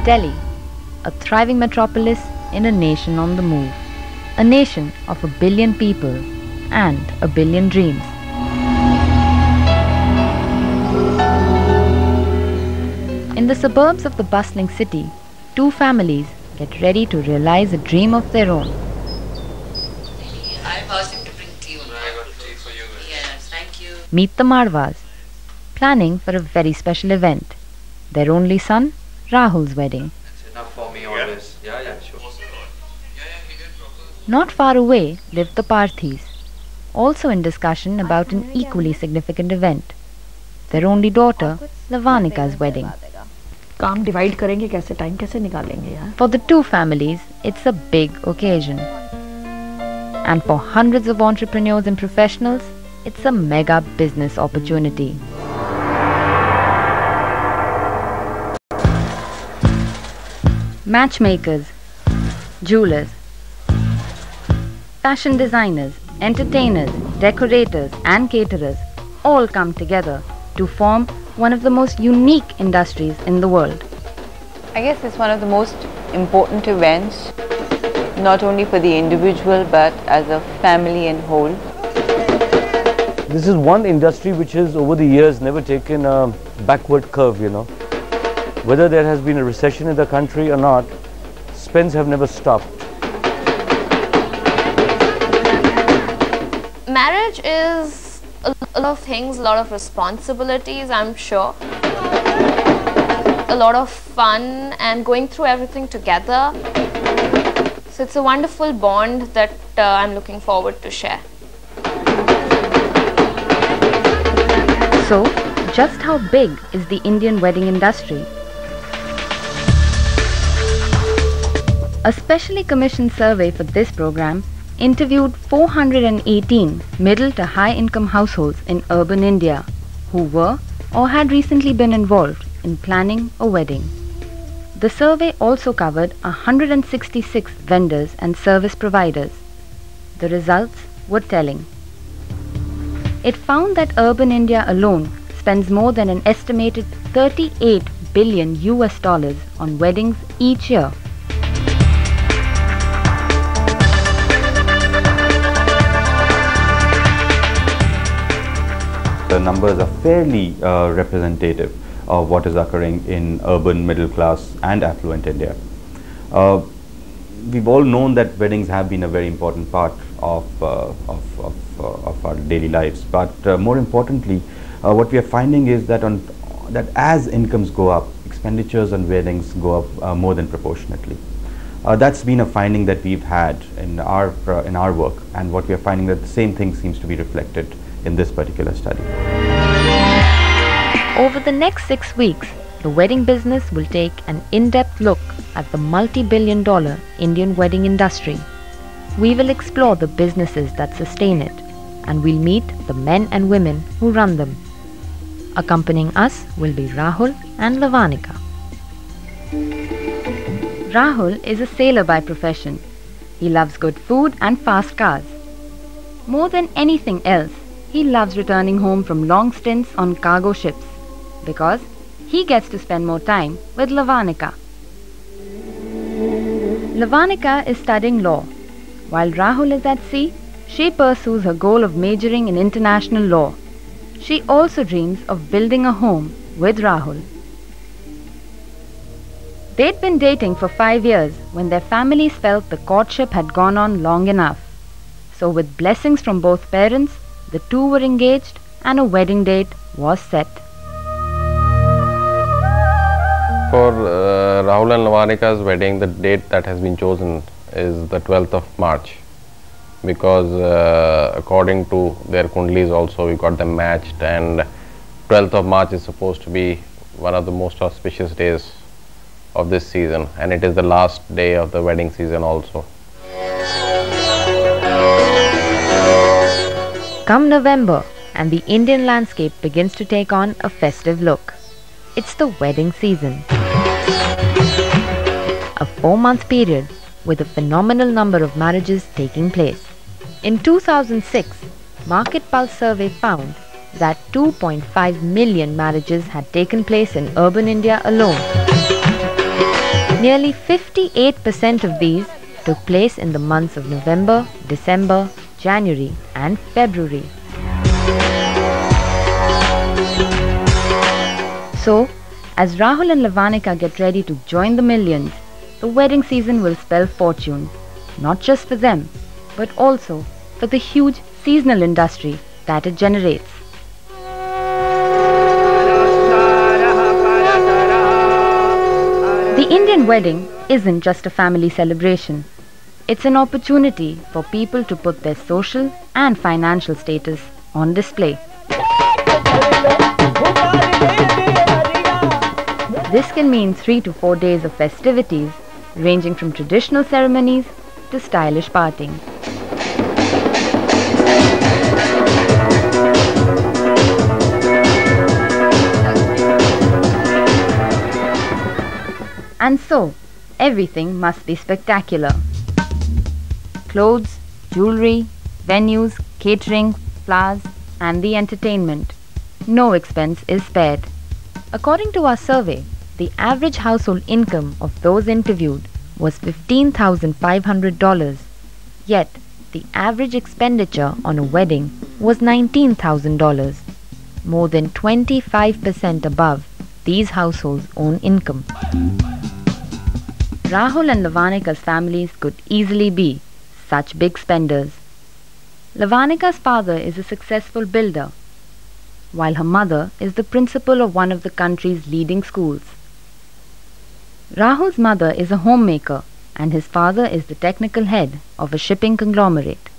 Delhi, a thriving metropolis in a nation on the move. A nation of 1 billion people and 1 billion dreams. In the suburbs of the bustling city, two families get ready to realize a dream of their own. I've asked him to bring tea. I got tea for you. Yes, thank you. Meet the Marwas, planning for a very special event. Their only son, Rahul's wedding. That's enough for me always. Yeah, sure. Not far away lived the Parthis, also in discussion about an equally significant event. Their only daughter, Lavanika's wedding. काम divide करेंगे कैसे, time कैसे निकालेंगे यार? For the two families, it's a big occasion. And for hundreds of entrepreneurs and professionals, it's a mega business opportunity. Matchmakers, jewelers, fashion designers, entertainers, decorators and caterers all come together to form one of the most unique industries in the world. I guess it's one of the most important events, not only for the individual but as a family and whole. This is one industry which has over the years never taken a backward curve, Whether there has been a recession in the country or not, spends have never stopped. Marriage is a lot of things, a lot of responsibilities, I'm sure. A lot of fun and going through everything together. So it's a wonderful bond that I'm looking forward to share. So, just how big is the Indian wedding industry? A specially commissioned survey for this program interviewed 418 middle to high income households in urban India who were or had recently been involved in planning a wedding. The survey also covered 166 vendors and service providers. The results were telling. It found that urban India alone spends more than an estimated $38 billion on weddings each year. The numbers are fairly representative of what is occurring in urban, middle class and affluent India. We've all known that weddings have been a very important part of our daily lives, but more importantly, what we are finding is that as incomes go up, expenditures on weddings go up more than proportionately. That's been a finding that we've had in our work, and what we are finding that the same thing seems to be reflected in this particular study. Over the next 6 weeks, the wedding business will take an in-depth look at the multi-billion-dollar Indian wedding industry. We will explore the businesses that sustain it, and we'll meet the men and women who run them. Accompanying us will be Rahul and Lavanika. Rahul is a sailor by profession. He loves good food and fast cars. More than anything else, he loves returning home from long stints on cargo ships because he gets to spend more time with Lavanika. Lavanika is studying law. While Rahul is at sea, she pursues her goal of majoring in international law. She also dreams of building a home with Rahul. They'd been dating for 5 years when their families felt the courtship had gone on long enough. So with blessings from both parents, the two were engaged and a wedding date was set. For Rahul and Lavanika's wedding, the date that has been chosen is the 12th of March because according to their kundlis also we got them matched, and 12th of March is supposed to be one of the most auspicious days of this season, and it is the last day of the wedding season also. Come November, and the Indian landscape begins to take on a festive look. It's the wedding season. A 4-month period with a phenomenal number of marriages taking place. In 2006, Market Pulse survey found that 2.5 million marriages had taken place in urban India alone. Nearly 58% of these took place in the months of November, December, January and February. So, as Rahul and Lavanika get ready to join the millions, the wedding season will spell fortune, not just for them, but also for the huge seasonal industry that it generates. The Indian wedding isn't just a family celebration. It's an opportunity for people to put their social and financial status on display. This can mean 3 to 4 days of festivities, ranging from traditional ceremonies to stylish partying. And so, everything must be spectacular. Clothes, jewelry, venues, catering, flowers, and the entertainment. No expense is spared. According to our survey, the average household income of those interviewed was $15,500. Yet, the average expenditure on a wedding was $19,000, more than 25% above these households' own income. Rahul and Lavanika's families could easily be such big spenders. Lavanika's father is a successful builder, while her mother is the principal of one of the country's leading schools. Rahul's mother is a homemaker and his father is the technical head of a shipping conglomerate.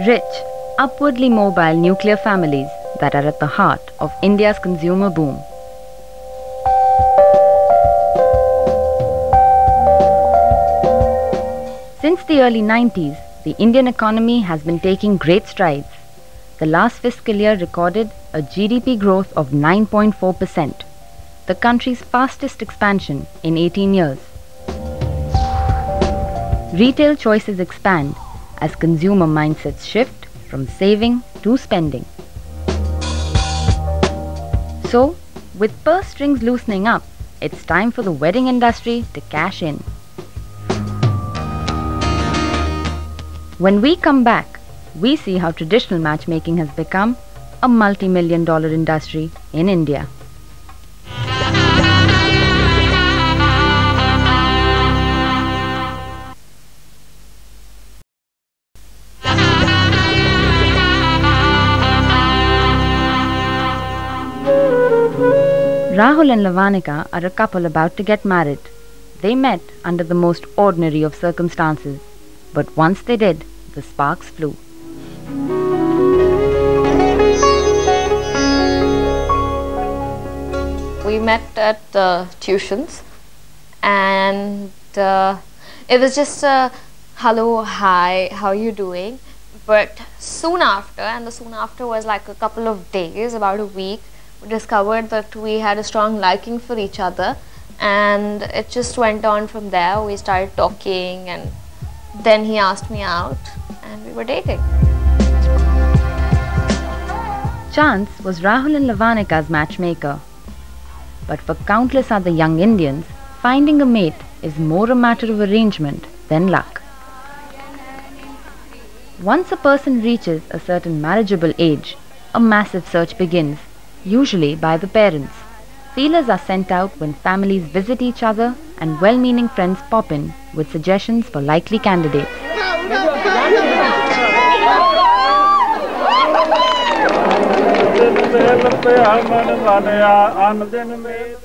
Rich, upwardly mobile nuclear families that are at the heart of India's consumer boom. Since the early 90s, the Indian economy has been taking great strides. The last fiscal year recorded a GDP growth of 9.4%, the country's fastest expansion in 18 years. Retail choices expand as consumer mindsets shift from saving to spending. So, with purse strings loosening up, it's time for the wedding industry to cash in. When we come back, we see how traditional matchmaking has become a multi-million-dollar industry in India. Rahul and Lavanika are a couple about to get married. They met under the most ordinary of circumstances, but once they did, the sparks flew. We met at tuitions, and it was just a hello, hi, how are you doing? But soon after, and the soon after was like a couple of days, about a week, we discovered that we had a strong liking for each other, and it just went on from there. We started talking, and then he asked me out and we were dating. Chance was Rahul and Lavanika's matchmaker. But for countless other young Indians, finding a mate is more a matter of arrangement than luck. Once a person reaches a certain marriageable age, a massive search begins, usually by the parents. Feelers are sent out when families visit each other and well-meaning friends pop in with suggestions for likely candidates.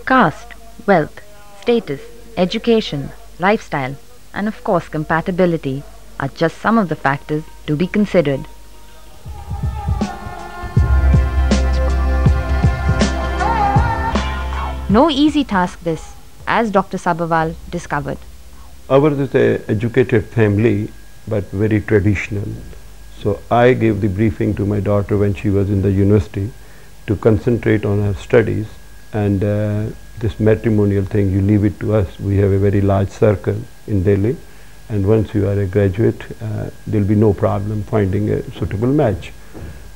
Caste, wealth, status, education, lifestyle, and of course compatibility are just some of the factors to be considered. No easy task this, as Dr. Sabharwal discovered. Ours is an educated family, but very traditional. So I gave the briefing to my daughter when she was in the university to concentrate on her studies, and this matrimonial thing, you leave it to us. We have a very large circle in Delhi, and once you are a graduate, there will be no problem finding a suitable match.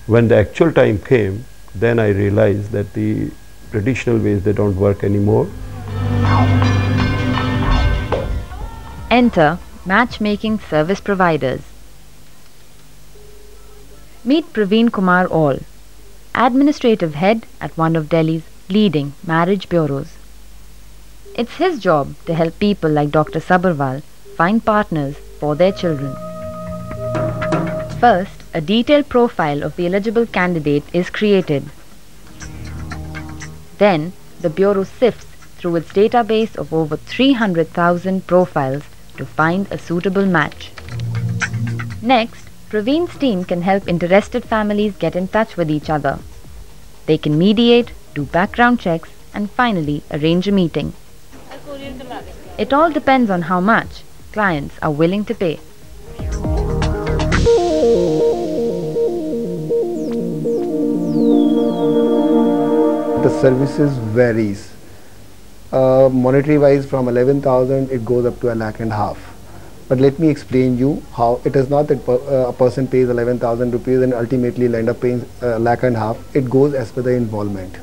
When the actual time came, then I realized that the traditional ways, they don't work anymore. Enter matchmaking service providers. Meet Praveen Kumar All, administrative head at one of Delhi's leading marriage bureaus. It's his job to help people like Dr. Sabharwal find partners for their children. First, a detailed profile of the eligible candidate is created. Then, the bureau sifts through its database of over 300,000 profiles to find a suitable match. Next, Praveen's team can help interested families get in touch with each other. They can mediate, do background checks, and finally arrange a meeting. It all depends on how much clients are willing to pay. The services varies. Monetary wise, from 11,000 it goes up to £1.5 lakh. But let me explain you how it is not that a person pays 11,000 rupees and ultimately will end up paying £1.5 lakh. It goes as per the involvement.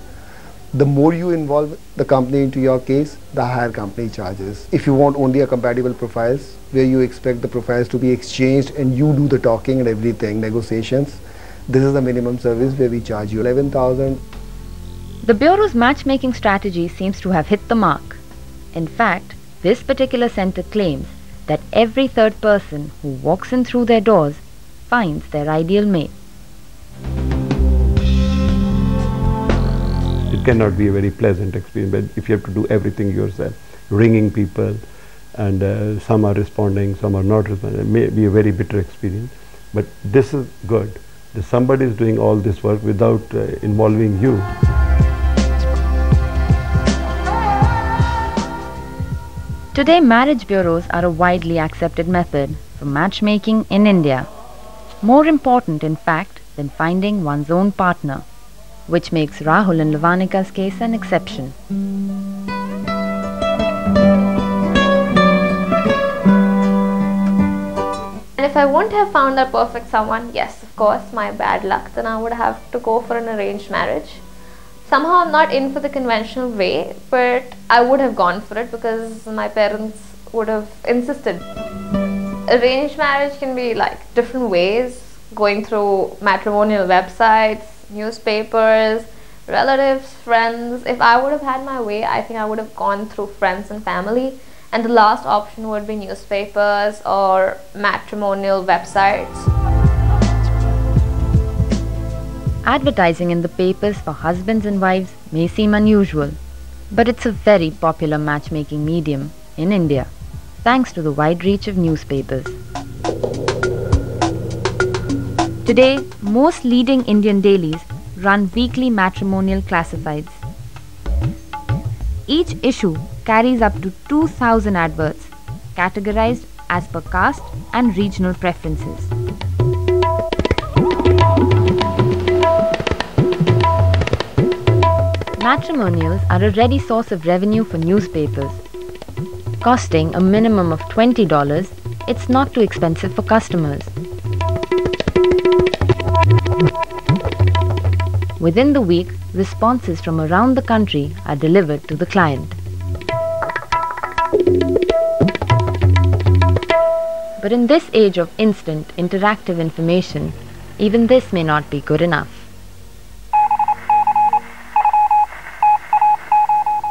The more you involve the company into your case, the higher company charges. If you want only a compatible profiles, where you expect the profiles to be exchanged and you do the talking and everything, negotiations, this is the minimum service where we charge you 11,000. The Bureau's matchmaking strategy seems to have hit the mark. In fact, this particular center claims that every third person who walks in through their doors finds their ideal mate. It cannot be a very pleasant experience, but if you have to do everything yourself, ringing people, and some are responding, some are not responding, it may be a very bitter experience. But this is good. That somebody is doing all this work without involving you. Today, marriage bureaus are a widely accepted method for matchmaking in India. More important, in fact, than finding one's own partner, which makes Rahul and Lavanika's case an exception. And if I wouldn't have found that perfect someone, yes, of course, my bad luck, then I would have to go for an arranged marriage. Somehow I'm not in for the conventional way, but I would have gone for it because my parents would have insisted. Arranged marriage can be like different ways, going through matrimonial websites, newspapers, relatives, friends. If I would have had my way, I think I would have gone through friends and family, and the last option would be newspapers or matrimonial websites. Advertising in the papers for husbands and wives may seem unusual, but it's a very popular matchmaking medium in India, thanks to the wide reach of newspapers. Today, most leading Indian dailies run weekly matrimonial classifieds. Each issue carries up to 2,000 adverts, categorized as per caste and regional preferences. Matrimonials are a ready source of revenue for newspapers. Costing a minimum of $20, it's not too expensive for customers. Within the week, responses from around the country are delivered to the client. But in this age of instant, interactive information, even this may not be good enough.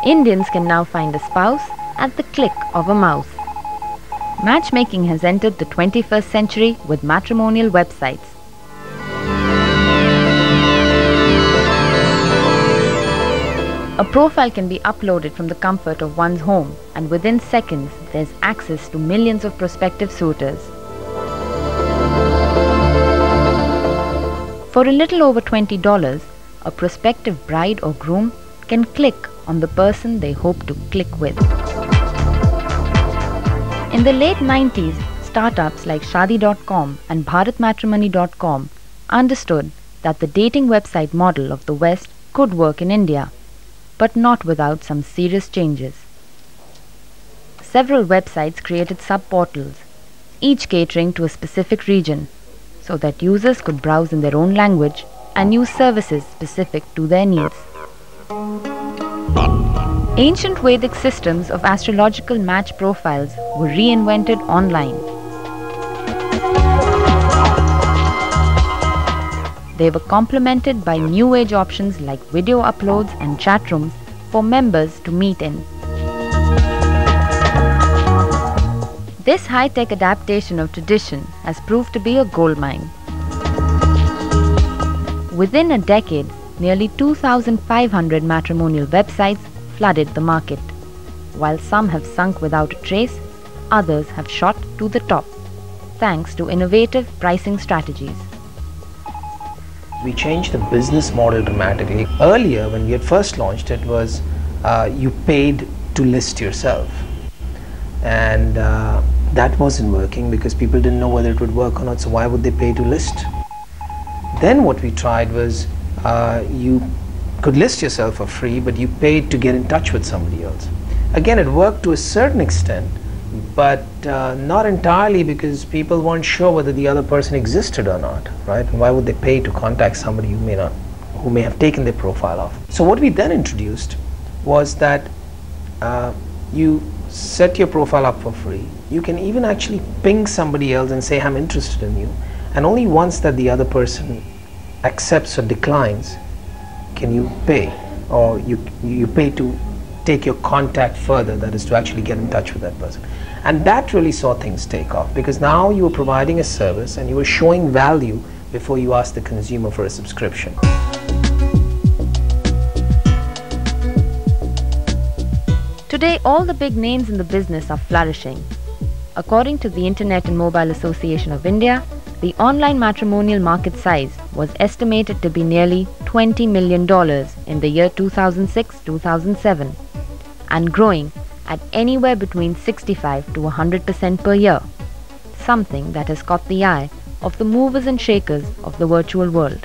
Indians can now find a spouse at the click of a mouse. Matchmaking has entered the 21st century with matrimonial websites. A profile can be uploaded from the comfort of one's home, and within seconds there's access to millions of prospective suitors. For a little over $20, a prospective bride or groom can click on the person they hope to click with. In the late 90s, startups like Shaadi.com and matrimonial.com understood that the dating website model of the West could work in India, but not without some serious changes. Several websites created sub-portals, each catering to a specific region, so that users could browse in their own language and use services specific to their needs. Ancient Vedic systems of astrological match profiles were reinvented online. They were complemented by new age options like video uploads and chat rooms for members to meet in. This high-tech adaptation of tradition has proved to be a goldmine. Within a decade, nearly 2,500 matrimonial websites flooded the market. While some have sunk without a trace, others have shot to the top, thanks to innovative pricing strategies. We changed the business model dramatically. Earlier, when we had first launched it, was you paid to list yourself. And that wasn't working because people didn't know whether it would work or not, so why would they pay to list? Then what we tried was you could list yourself for free, but you paid to get in touch with somebody else. Again, it worked to a certain extent, but not entirely, because people weren't sure whether the other person existed or not, right? And why would they pay to contact somebody who may have taken their profile off? So what we then introduced was that you set your profile up for free. You can even actually ping somebody else and say, I'm interested in you. And only once that the other person accepts or declines can you pay, or you pay to take your contact further, that is to actually get in touch with that person. And that really saw things take off, because now you were providing a service and you were showing value before you asked the consumer for a subscription. Today, all the big names in the business are flourishing. According to the Internet and Mobile Association of India, the online matrimonial market size was estimated to be nearly $20 million in the year 2006-2007 and growing at anywhere between 65 to 100% per year, something that has caught the eye of the movers and shakers of the virtual world.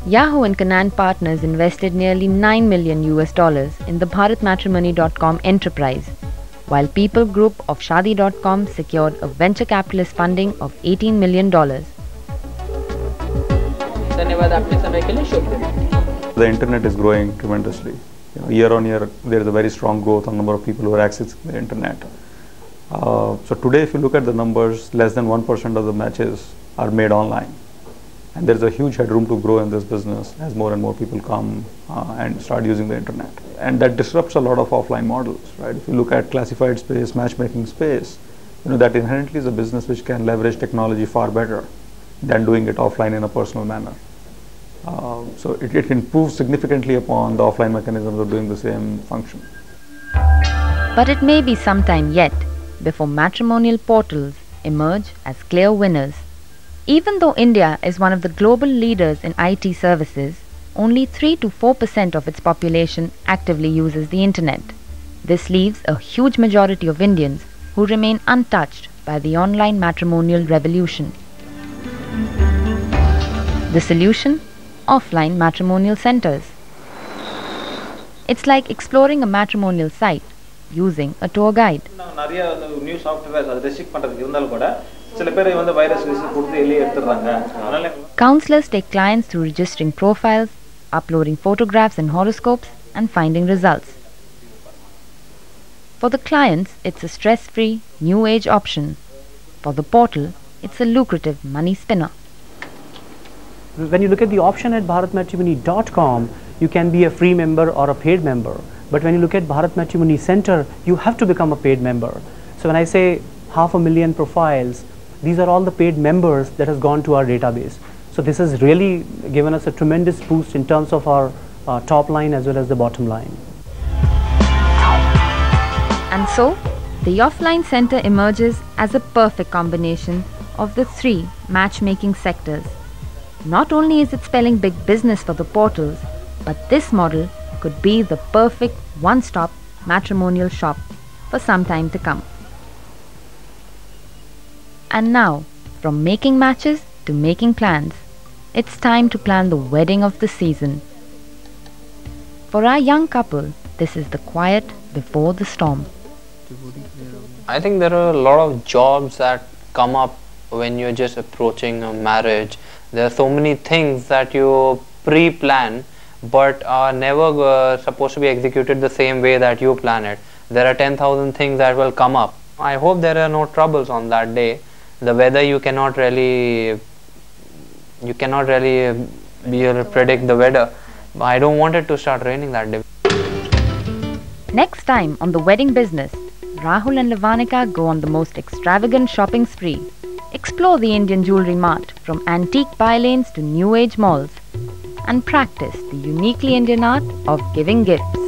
Yahoo and Canaan Partners invested nearly $9 million in the matrimony.com enterprise, while People Group of Shaadi.com secured a venture capitalist funding of $18 million. The internet is growing tremendously. Year on year, there is a very strong growth on number of people who are accessing the internet. So today, if you look at the numbers, less than 1% of the matches are made online. And there is a huge headroom to grow in this business as more and more people come and start using the internet. And that disrupts a lot of offline models, right? If you look at classified space, matchmaking space, that inherently is a business which can leverage technology far better than doing it offline in a personal manner. So it improves significantly upon the offline mechanisms of doing the same function. But it may be some time yet before matrimonial portals emerge as clear winners. Even though India is one of the global leaders in IT services, only 3 to 4% of its population actively uses the internet. This leaves a huge majority of Indians who remain untouched by the online matrimonial revolution. The solution? Offline matrimonial centers. It's like exploring a matrimonial site using a tour guide. Counselors take clients through registering profiles, uploading photographs and horoscopes, and finding results. For the clients, it's a stress-free, new age option. For the portal, it's a lucrative money spinner. When you look at the option at matrimony.com, you can be a free member or a paid member. But when you look at Bharat Matrimony Center, you have to become a paid member. So when I say 500,000 profiles, these are all the paid members that has gone to our database. So this has really given us a tremendous boost in terms of our top line as well as the bottom line. And so, the offline center emerges as a perfect combination of the three matchmaking sectors. Not only is it spelling big business for the portals, but this model could be the perfect one-stop matrimonial shop for some time to come. And now, from making matches to making plans, it's time to plan the wedding of the season. For our young couple, this is the quiet before the storm. I think there are a lot of jobs that come up when you're just approaching a marriage. There are so many things that you pre-plan, but are never supposed to be executed the same way that you plan it. There are 10,000 things that will come up. I hope there are no troubles on that day. The weather you cannot really be able to predict the weather. I don't want it to start raining that day. Next time on The Wedding Business, Rahul and Lavanika go on the most extravagant shopping spree. Explore the Indian jewelry mart from antique bylanes to new age malls and practice the uniquely Indian art of giving gifts.